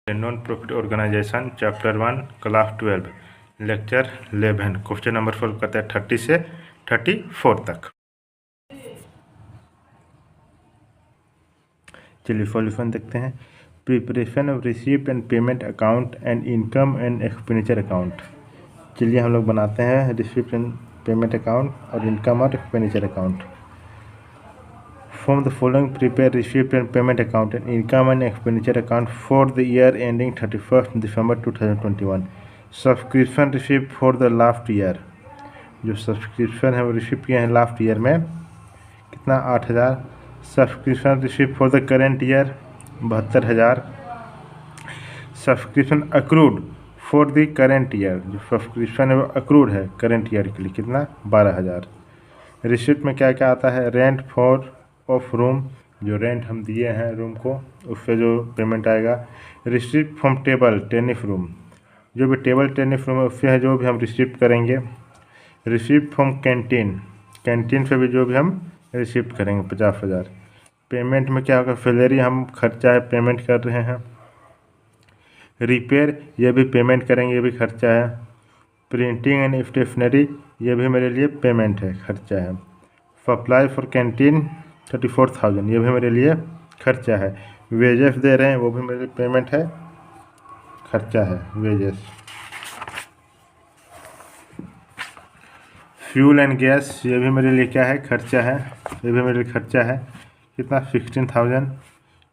Non profit organisation chapter 1 class 12 lecture 11 question number 4 करते हैं 30 से 34 तक। चलिए सॉल्यूशन देखते हैं। Preparation of receipt and payment account and income and expenditure account. चलिए हम लोग बनाते हैं रिसीप्ट एंड पेमेंट अकाउंट और इनकम और expenditure account. From the following, prepare receipt and payment account and income and expenditure account for the year ending 31st December 2021. Subscription receipt for the last year, जो subscription है वो receive किए हैं last year में कितना 8,000। Subscription receipt for the current year 72,000। Subscription accrued for the current year, जो subscription है वो अक्रूड है करेंट ईयर के लिए कितना 12,000। रिसीप्ट में क्या क्या आता है, रेंट फॉर ऑफ रूम, जो रेंट हम दिए हैं रूम को उससे जो पेमेंट आएगा। Receipt from table tennis room, जो भी टेबल टेनिस रूम है उससे है जो भी हम रिसीप्ट करेंगे। रिसीप्ट फ्रॉम कैंटीन, कैंटीन से भी जो भी हम रिसीप्ट करेंगे 50,000। पेमेंट में क्या होगा, सैलरी हम खर्चा है पेमेंट कर रहे हैं। रिपेयर ये भी पेमेंट करेंगे, ये भी खर्चा है। प्रिंटिंग एंड स्टेशनरी ये भी मेरे लिए पेमेंट है, खर्चा है। सप्लाई फॉर कैंटीन 34,000 ये भी मेरे लिए खर्चा है। वेजेस दे रहे हैं वो भी मेरे लिए पेमेंट है, खर्चा है वेजेस। फ्यूल एंड गैस ये भी मेरे लिए क्या है, खर्चा है, ये भी मेरे लिए खर्चा है कितना 16,000।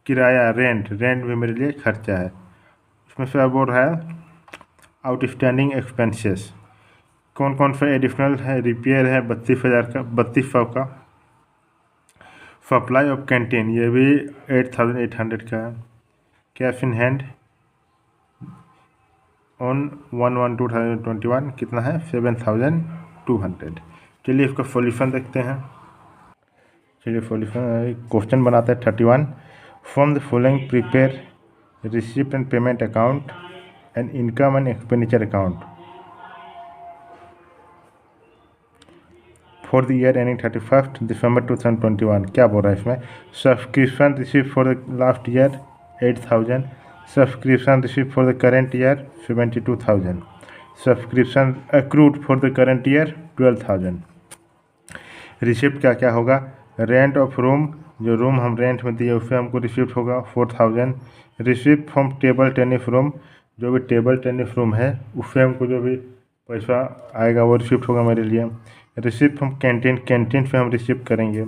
किराया रेंट, रेंट भी मेरे लिए खर्चा है। उसमें से अब है आउटस्टैंडिंग एक्सपेंसेस, कौन कौन सा एडिशनल है। रिपेयर है 32,000 का, 3200 का। सप्लाई ऑफ कैंटीन ये भी 8,800 का है। कैश इन हैंड ऑन 1/1/2021 कितना है 7,200। चलिए इसका सॉल्यूशन देखते हैं। चलिए सॉल्यूशन क्वेश्चन बनाते हैं 31। From the following prepare receipt and payment account and income and expenditure account for the year ending 31st December 2021। क्या बोल रहा है इसमें, subscription receive for the last year 8,000। Subscription receive for the current year 72,000। Subscription accrued for the current year 12,000। Receipt क्या क्या होगा, rent of room, जो room हम रेंट में दिए उससे हमको रिसिप्ट होगा 4,000। Receipt from table tennis room, जो भी टेबल टेनिस रूम है उससे हमको जो भी पैसा आएगा वो रिसिप्ट होगा मेरे लिए। रिसिप्ट फ्रॉम कैंटीन, कैंटीन से हम रिसिप्ट करेंगे।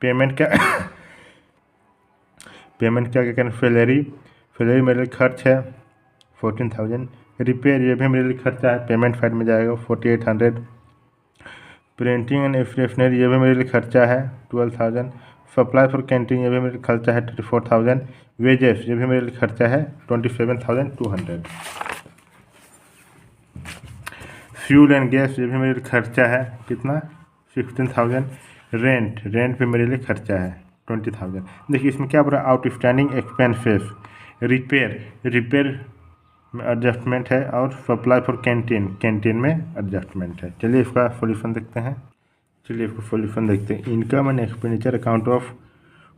पेमेंट क्या पेमेंट क्या क्या करें, सैलरी, सैलरी मेरे लिए खर्च है 14,000। रिपेयर ये भी मेरे लिए खर्चा है, पेमेंट साइड में जाएगा 4,800। प्रिंटिंग एंड स्टेशनरी ये भी मेरे लिए खर्चा है 12,000। सप्लाई फॉर कैंटीन ये भी मेरे लिए खर्चा है 34,000। वेजेस ये भी मेरे लिए खर्चा है 27,200। फ्यूल एंड गैस ये भी मेरे लिए खर्चा है कितना 16,000। रेंट, रेंट पे मेरे लिए खर्चा है 20,000। देखिए इसमें क्या बोल रहा है, आउटस्टैंडिंग एक्सपेंसेस। रिपेयर, रिपेयर में एडजस्टमेंट है और सप्लाई फॉर कैंटीन, कैंटीन में एडजस्टमेंट है। चलिए इसका सॉल्यूशन देखते हैं। चलिए इसको सॉल्यूशन देखते हैं। Income and expenditure account of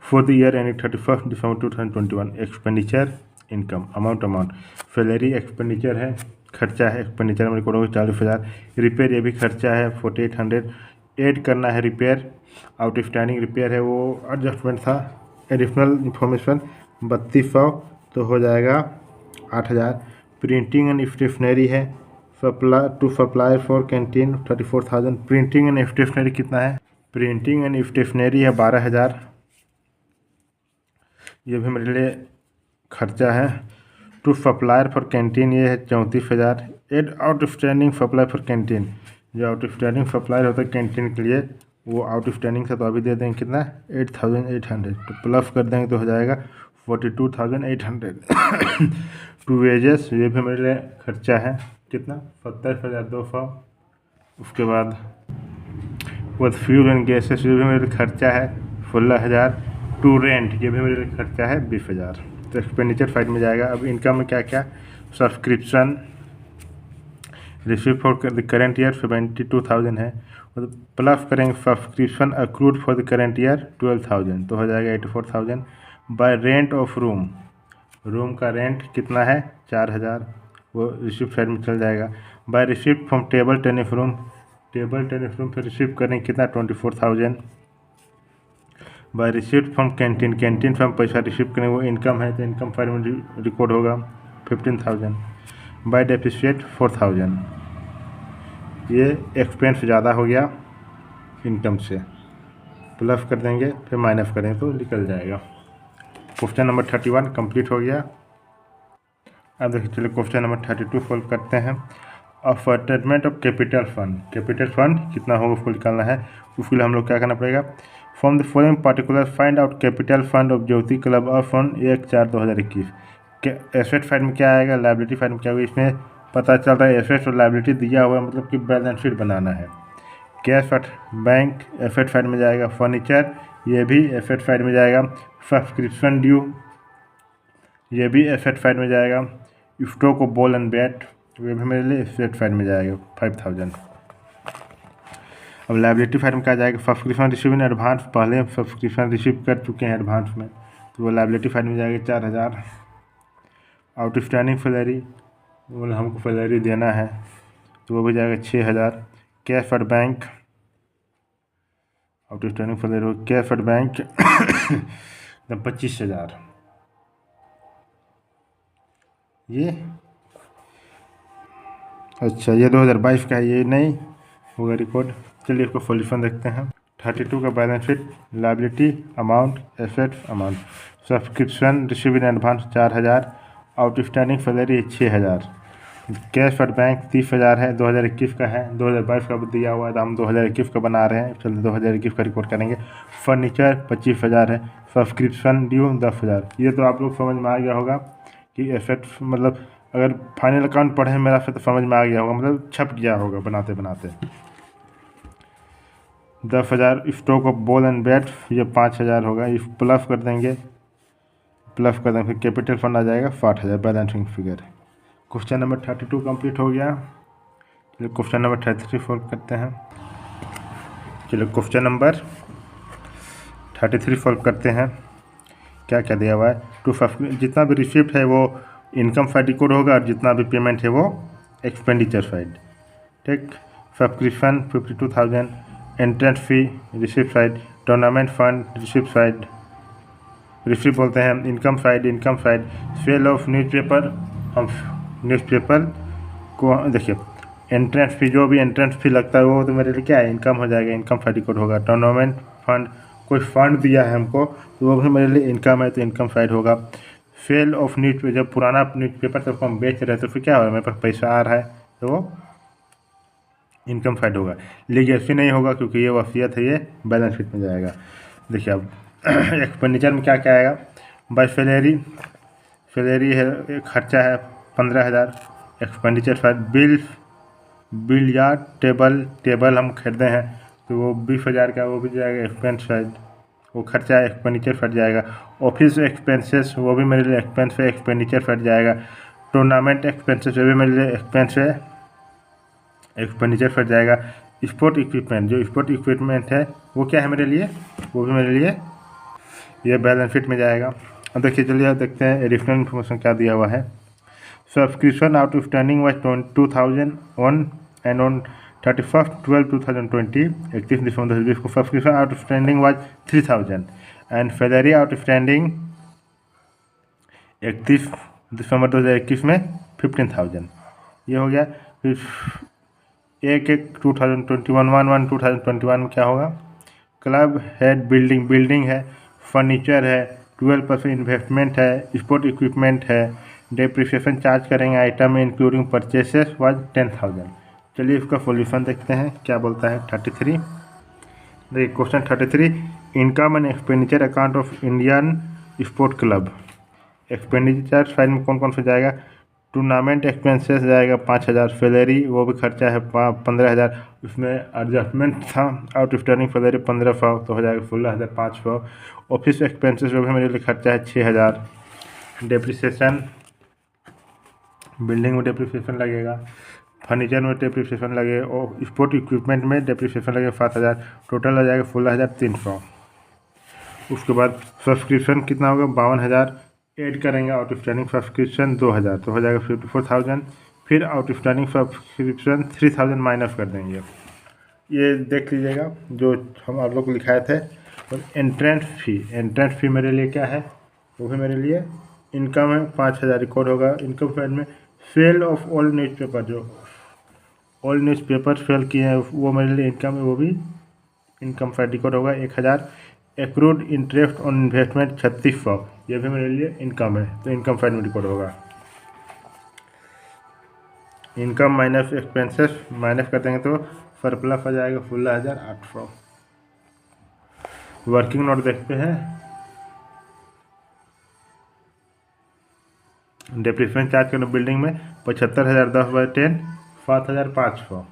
for the year ending 31st December 2021। Expenditure, income, amount, salary expenditure है, खर्चा है, एक्सपेंडिचर में रिकॉर्ड होगा 40,000। रिपेयर ये भी खर्चा है 4,800। ऐड करना है रिपेयर, आउटस्टैंडिंग रिपेयर है वो एडजस्टमेंट था। एडिशनल इंफॉर्मेशन 3200 तो हो जाएगा 8,000। प्रिंटिंग एंड स्टेशनरी है, supply to supply for canteen 34,000। Printing and stationery कितना है, प्रिंटिंग एंड स्टेशनरी है 12,000, ये भी मेरे लिए खर्चा है। टू सप्लायर फॉर कैंटीन ये है 34,000। Add outstanding supply for canteen, जो आउटस्टैंडिंग सप्लायर होता है कैंटीन के लिए वो आउटस्टैंडिंग से तो अभी दे देंगे कितना 8,800, तो प्लस कर देंगे तो हो जाएगा 42,800। टू वेजेस ये भी मेरे लिए खर्चा है कितना 27,200। उसके बाद फ्यूल एंड गैसेस ये भी मेरे लिए खर्चा है 16,000। टू रेंट ये भी मेरे लिए खर्चा है 20,000। तो एक्सपेंडिचर साइड में जाएगा। अब इनकम में क्या क्या, subscription receive for the current year 72,000 है, और प्लस करेंगे subscription accrued for the current year 12,000 तो हो जाएगा 84,000। By rent of room, room का रेंट कितना है 4000, वो रिसिप्ट साइड में चल जाएगा। By receipt from table tennis room, table tennis room पर रिसिप्ट करेंगे कितना 24,000। By receipt from canteen, canteen से हम पैसा रिसिप्ट करेंगे, वो इनकम है तो इनकम फाइल में रिकॉर्ड होगा 15,000। बाय डेप्रिसिएट 4,000, ये एक्सपेंस ज़्यादा हो गया इनकम से, प्लस कर देंगे फिर माइनस करेंगे तो निकल जाएगा। क्वेश्चन नंबर 31 कंप्लीट हो गया। अब देखिए चलिए क्वेश्चन नंबर 32 सॉल्व करते हैं। Statement of capital fund, capital fund कितना होगा उसको निकालना है। उसके लिए हम लोग क्या करना पड़ेगा, from the following particular find out capital fund of Jyoti club of on 1/4/2021। Asset file में क्या आएगा, लाइबिलिटी फाइल में क्या होगा, इसमें पता चल रहा है एसेट और लाइबिलिटी दिया हुआ है, मतलब कि बैलेंस शीट बनाना है। कैश बैंक एसेट फाइल में जाएगा, फर्नीचर ये भी एसेट फाइल में जाएगा, सब्सक्रिप्शन ड्यू ये भी एसेट फाइल में जाएगा, stock of ball and bat ये भी मेरे लिए एसेट फाइल में जाएगा 5,000। अब लाइबिलिटी फाइल में क्या जाएगा, सब्सक्रिप्शन रिसीव इन एडवांस, पहले हम सब्सक्रिप्शन रिसीव कर चुके हैं एडवांस में तो वो लाइबिलिटी फाइल में जाएगा 4,000। आउटस्टैंडिंग सैलरी मतलब हमको सैलरी देना है तो वो भी जाएगा 6,000। Cash at bank, outstanding salary हो कैश एट बैंक 25,000। ये अच्छा ये 2022 का है, ये नहीं होगा रिकॉर्ड। चलिए इसको सॉल्यूशन देखते हैं। 32 का balance sheet, liability amount, assets amount, subscription receive in advance 4,000, outstanding salary 6,000, cash at bank 30,000 है, 2021 का है, 2022 का दिया हुआ है तो हम 2021 का बना रहे हैं, चलिए 2021 का रिकॉर्ड करेंगे। फर्नीचर 25,000 है, सब्सक्रिप्शन ड्यू 10,000। ये तो आप लोग समझ में आ गया होगा कि एसेट मतलब अगर फाइनल अकाउंट पढ़े मेरा फिर तो समझ में आ गया होगा, मतलब छप गया होगा बनाते बनाते। 10,000 stock of ball and bat ये 5,000 होगा, इस प्लस कर देंगे, प्लस कर देंगे फिर कैपिटल फंड आ जाएगा 60,000 balancing figure. Question number 32 complete हो गया। चलिए क्वेश्चन नंबर 33 सॉल्व करते हैं। चलिए क्वेश्चन नंबर 33 सॉल्व करते हैं। क्या क्या दिया हुआ है, जितना भी रिसिप्ट है वो इनकम साइड रिकॉर्ड होगा और जितना भी पेमेंट है वो एक्सपेंडिचर साइड, ठीक। Subscription 52,000, entrance fee receipt side, tournament fund receipt side, receipt बोलते हैं, income side, sale of newspaper, हम न्यूज़पेपर को देखिए एंट्रेंस फी, जो भी एंट्रेंस फी लगता है वो तो मेरे लिए क्या है इनकम हो जाएगा, इनकम साइड रिकॉर्ड होगा। टूर्नामेंट फंड, कोई फंड दिया है हमको तो वो भी मेरे लिए इनकम है तो इनकम साइड होगा। सेल ऑफ न्यूज़पेपर, जब पुराना न्यूज़पेपर तब हम बेच रहे हैं तो फिर क्या हो रहा है मेरे पास पैसा आ रहा है तो वो इनकम साइड होगा। लीगेसी नहीं होगा क्योंकि ये वसीयत है, ये बैलेंस शीट में जाएगा। देखिए अब एक्सपेंडिचर में क्या क्या आएगा, बाय सैलरी, सैलरी है खर्चा है 15,000, एक्सपेंडिचर साइड बिल या टेबल हम खरीदे हैं तो वो 20,000 का वो भी जाएगा एक्सपेंस साइड, वो खर्चा है एक्सपेंडिचर फट जाएगा। ऑफिस एक्सपेंसेस वो भी मेरे लिए एक्सपेंस है, एक्सपेंडिचर फट जाएगा। टूर्नामेंट एक्सपेंसेस वो भी मेरे लिए एक्सपेंस है, एक्सपेंडिचर फट जाएगा। स्पोर्ट इक्विपमेंट, जो स्पोर्ट इक्विपमेंट है वो क्या है मेरे लिए, वो भी मेरे लिए ये बैलेंस शीट में जाएगा। अब देखिए चलिए अब देखते हैं एडिशनल इन्फॉर्मेशन क्या दिया हुआ है। Subscription outstanding was 2,000 on and on 31/12/2020, 31 दिसंबर 2020 को subscription outstanding was 3,000 and salary outstanding 31 दिसंबर 2021 में 15,000। ये हो गया। फिर 2021 में क्या होगा, क्लब है, बिल्डिंग है, फर्नीचर है, 12% इन्वेस्टमेंट है, स्पोर्ट इक्विपमेंट है, डेप्रिसिएशन चार्ज करेंगे आइटम इंक्लूडिंग परचेसेस वाज 10,000। चलिए इसका सॉल्यूशन देखते हैं क्या बोलता है। 33 देखिए question 33, income and expenditure account of Indian sport club. Expenditure side में कौन कौन सा जाएगा, टूर्नामेंट एक्सपेंसेस जाएगा 5,000, सैलरी वो भी खर्चा है 15,000, उसमें एडजस्टमेंट था आउटस्टैंडिंग सैलरी 1,500 तो हो जाएगा 16,500। ऑफिस एक्सपेंसेस वो भी मेरे लिए खर्चा है 6,000। डेप्रिसिएशन, बिल्डिंग में डेप्रिसिएशन लगेगा, फर्नीचर में डेप्रिसिएशन लगेगा और स्पोर्ट इक्विपमेंट में डेप्रिसिएशन लगेगा 7,000, टोटल हो जाएगा 16,300। उसके बाद सब्सक्रिप्शन कितना होगा 52,000, ऐड करेंगे आउटस्टैंडिंग सब्सक्रिप्शन 2000 तो हो जाएगा 54,000। फिर आउटस्टैंडिंग सब्सक्रिप्शन 3000 माइनस कर देंगे। ये देख लीजिएगा जो हम आप लोग को लिखाए थे। और एंट्रेंस फी मेरे लिए क्या है, वो भी मेरे लिए इनकम है, 5000 रिकॉर्ड होगा। इनकम साइड में सेल ऑफ ऑल न्यूज़पेपर, जो ऑल न्यूज़पेपर सेल किए हैं वो मेरे लिए इनकम है, वो भी इनकम साइड रिकॉर्ड होगा 1000। एक्रूड इंटरेस्ट ऑन इन्वेस्टमेंट 3600, ये भी मेरे लिए इनकम है, तो इनकम साइड में रिकॉर्ड होगा। इनकम माइनस एक्सपेंसेस माइनस कर देंगे तो सरप्लस आ जाएगा 16,800। वर्किंग नोट देखते हैं। डेप्रिसिएशन चार्ज करना बिल्डिंग में 75,000 10/10 7,500।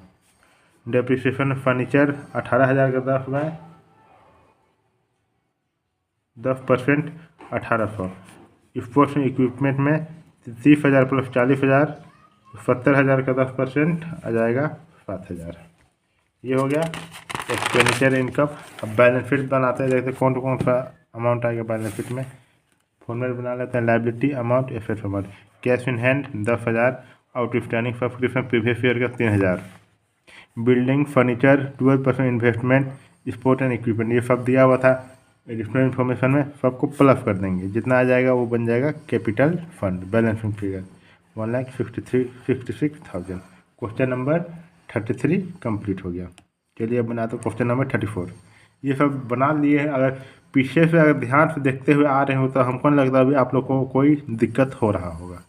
डेप्रिसिएशन फर्नीचर 18,000 का 10% 1800। स्पोर्ट्स इक्विपमेंट में 30,000 प्लस 40,000 70,000 का 10% आ जाएगा 7,000। ये हो गया एक्सपेंडिचर इनकम। अब बैलेंस शीट बनाते हैं, देखते कौन कौन सा अमाउंट आएगा बैलेंस शीट में। फॉर्मेट बना लेते हैं। Liability amount, asset amount. Cash in hand 10,000, outstanding subscription previous year का 3,000। Building furniture 12% investment, sport and equipment, ये सब दिया हुआ था एडिशनल इन्फॉर्मेशन में, सबको प्लस कर देंगे। जितना आ जाएगा वो बन जाएगा capital fund. Balancing figure 1,63,66,000। Question number 33 complete हो गया। चलिए अब बनाते हैं क्वेश्चन नंबर 34। ये सब बना लिए हैं। अगर पीछे से अगर ध्यान से देखते हुए आ रहे हो तो हमको नहीं लगता अभी आप लोग को कोई दिक्कत हो रहा होगा।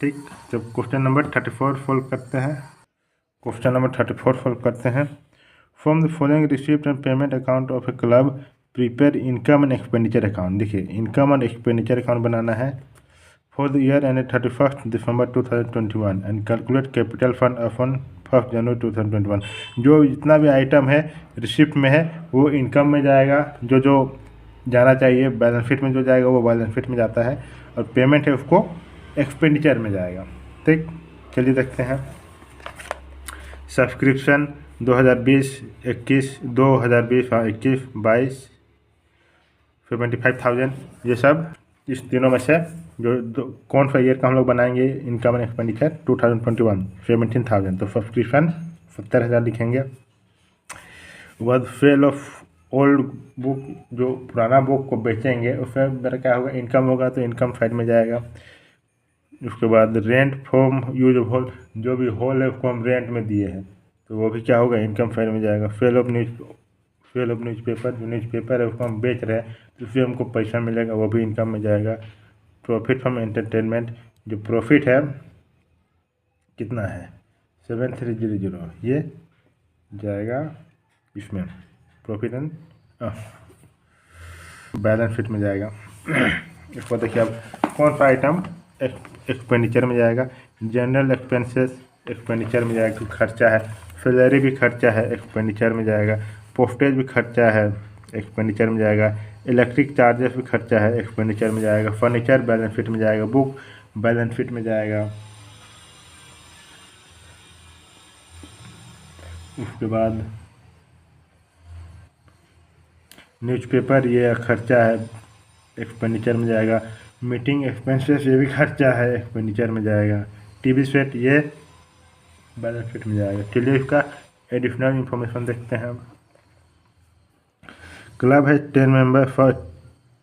ठीक, जब क्वेश्चन नंबर 34 सोल्व करते हैं। क्वेश्चन नंबर 34 सोल्व करते हैं। From the following receipt and payment account of A club prepare income and expenditure account. देखिए इनकम एंड एक्सपेंडिचर अकाउंट बनाना है for the year ended 31 December 2021 and calculate capital fund upon 1 जनवरी 2021। जो जितना भी item है receipt में है वो income में जाएगा, जो जो जाना चाहिए बैलेंस शीट में जो जाएगा वो बैलेंस शीट में जाता है, और पेमेंट है उसको एक्सपेंडिचर में जाएगा। ठीक, चलिए देखते हैं। सब्सक्रिप्शन 2020-21 2020-21 22 75,000, ये सब इस तीनों में से जो कौन सा ईयर का हम लोग बनाएंगे इनकम एंड एक्सपेंडिचर 2021 17,000, तो सब्सक्रिप्शन 70,000 लिखेंगे। वह सेल ऑफ ओल्ड बुक, जो पुराना बुक को बेचेंगे उसमें मेरा क्या होगा, इनकम होगा, तो इनकम साइड में जाएगा। उसके बाद rent from use of hall, जो भी होल है उसको हम रेंट में दिए हैं तो वो भी क्या होगा, इनकम साइड में जाएगा। सेल ऑफ न्यूज़पेपर, जो न्यूज़पेपर है उसको हम बेच रहे हैं तो उससे हमको पैसा मिलेगा, वो भी इनकम में जाएगा। प्रॉफिट फ्रॉम एंटरटेनमेंट, जो प्रॉफिट है कितना है 7300, ये जाएगा इसमें प्रॉफिट एंड बैलेंस शीट में जाएगा। इसको देखिए अब कौन सा आइटम एक्सपेंडिचर में जाएगा। जनरल एक्सपेंसेस एक्सपेंडिचर में जाएगा, खर्चा है। सैलरी भी खर्चा है, एक्सपेंडिचर में जाएगा। पोस्टेज भी खर्चा है, एक्सपेंडिचर में जाएगा। इलेक्ट्रिक चार्जेस भी खर्चा है, एक्सपेंडिचर में जाएगा। फर्नीचर बैलेंस शीट में जाएगा। बुक बैलेंस शीट में जाएगा। उसके बाद न्यूज़पेपर, ये खर्चा है, एक्सपेंडिचर में जाएगा। मीटिंग एक्सपेंसेस, ये भी खर्चा है, एक्सपेंडिचर में जाएगा। टीवी सेट, ये बैलेंस शीट में जाएगा। चलिए इसका एडिशनल इंफॉर्मेशन देखते हैं। क्लब है 10 member for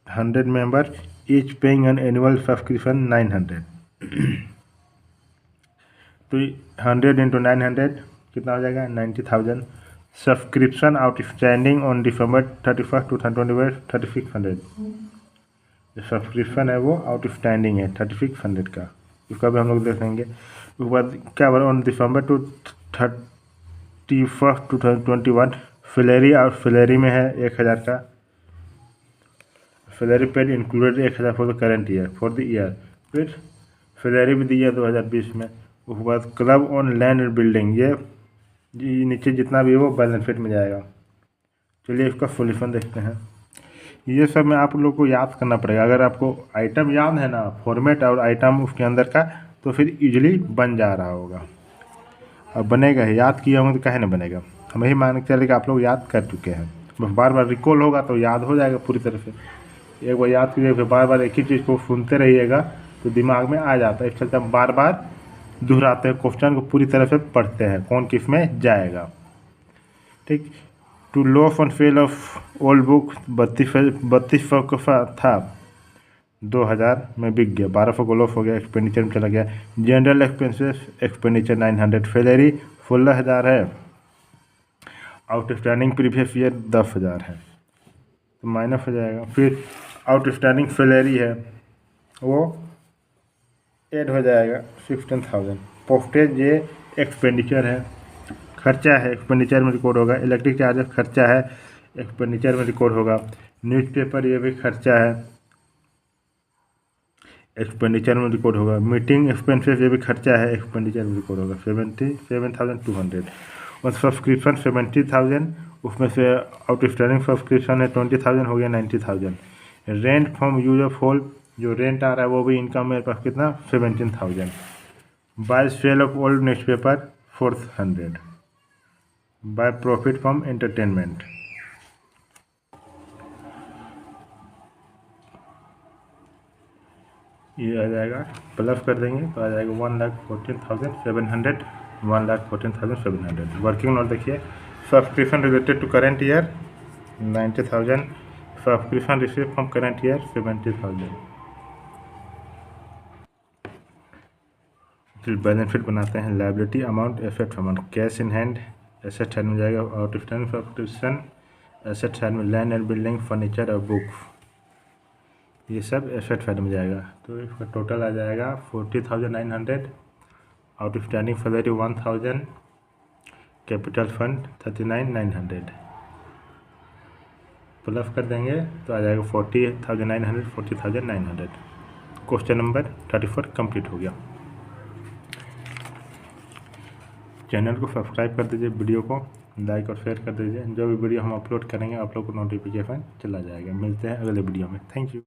100 member, each paying an annual subscription 900। तो 100 इंटू 900 कितना हो जाएगा 90,000। Subscription outstanding on December 31 2021 3600। जो सब्सक्रिप्शन है वो आउटस्टैंडिंग है 3600 का, उसका भी हम लोग देखेंगे। उसके बाद क्या बोला, ऑन दिसंबर 31 2021 सैलरी, और सैलरी में है 1000 का। Salary paid included 1000 for the current year for the year. फिर सैलरी भी दी है 2020 में। उसके बाद club on land and building, ये नीचे जितना भी है वो बैलेंस शीट में जाएगा। चलिए इसका सोल्यूशन देखते हैं। ये सब में आप लोग को याद करना पड़ेगा। अगर आपको आइटम याद है ना, फॉर्मेट और आइटम उसके अंदर का, तो फिर इजीली बन जा रहा होगा। अब बनेगा ही, याद किया होंगे तो काहे नहीं बनेगा। हम यही मान के चले कि आप लोग याद कर चुके हैं, बस बार बार रिकॉल होगा तो याद हो जाएगा पूरी तरह से। एक बार याद कीजिए, फिर बार बार एक ही चीज़ को सुनते रहिएगा तो दिमाग में आ जाता है। इस चलते हम बार बार दोहराते हैं, क्वेश्चन को पूरी तरह से पढ़ते हैं कौन किस में जाएगा। ठीक। To loss on fail of old book 3200 का था, 2000 में बिक गया, 1200 को लॉस हो गया, एक्सपेंडिचर में चला गया। जनरल एक्सपेंसेस एक्सपेंडिचर 900, सैलरी 16,000 है, आउटस्टैंडिंग प्रीवियस ईयर 10,000 है तो माइनस हो जाएगा। फिर आउटस्टैंडिंग सैलरी है वो ऐड हो जाएगा 16,000। पोस्टेज ये एक्सपेंडिचर है, खर्चा है, एक्सपेंडिचर में रिकॉर्ड होगा। इलेक्ट्रिक चार्जेस खर्चा है, एक्सपेंडिचर में रिकॉर्ड होगा। न्यूज़पेपर ये भी खर्चा है, एक्सपेंडिचर में रिकॉर्ड होगा। मीटिंग एक्सपेंसेस ये भी खर्चा है, एक्सपेंडिचर में रिकॉर्ड होगा 77,200। और सब्सक्रिप्शन 70,000, उसमें से आउटस्टैंडिंग सब्सक्रिप्शन है 20,000, हो गया 90,000। Rent from use of hall, जो रेंट आ रहा है वो भी इनकम मेरे पास कितना 17,000। By sale of old newspaper 400। By profit from entertainment, ये आ जाएगा, प्लस कर देंगे तो आ जाएगा 1,14,700, 1,14,700। वर्किंग नोट देखिए, subscription related to current year 90,000, subscription receive from current year 70,000। फिर बेनिफिट बनाते हैं, liability amount, asset amount, cash in hand, asset side में जाएगा, आउटस्टैंडिंग सब्सक्रिप्शन, एसेट साइड में लैंड एंड बिल्डिंग, फर्नीचर और बुक्स, ये सब एसेट साइड में जाएगा। तो इसका टोटल आ जाएगा 40,900, outstanding salary 1,000, capital fund 39,900, plus कर देंगे तो आ जाएगा 40,900, 40,900। क्वेश्चन नंबर 34 कंप्लीट हो गया। चैनल को सब्सक्राइब कर दीजिए, वीडियो को लाइक और शेयर कर दीजिए। जो भी वीडियो हम अपलोड करेंगे आप लोग को नोटिफिकेशन चला जाएगा। मिलते हैं अगले वीडियो में। Thank you.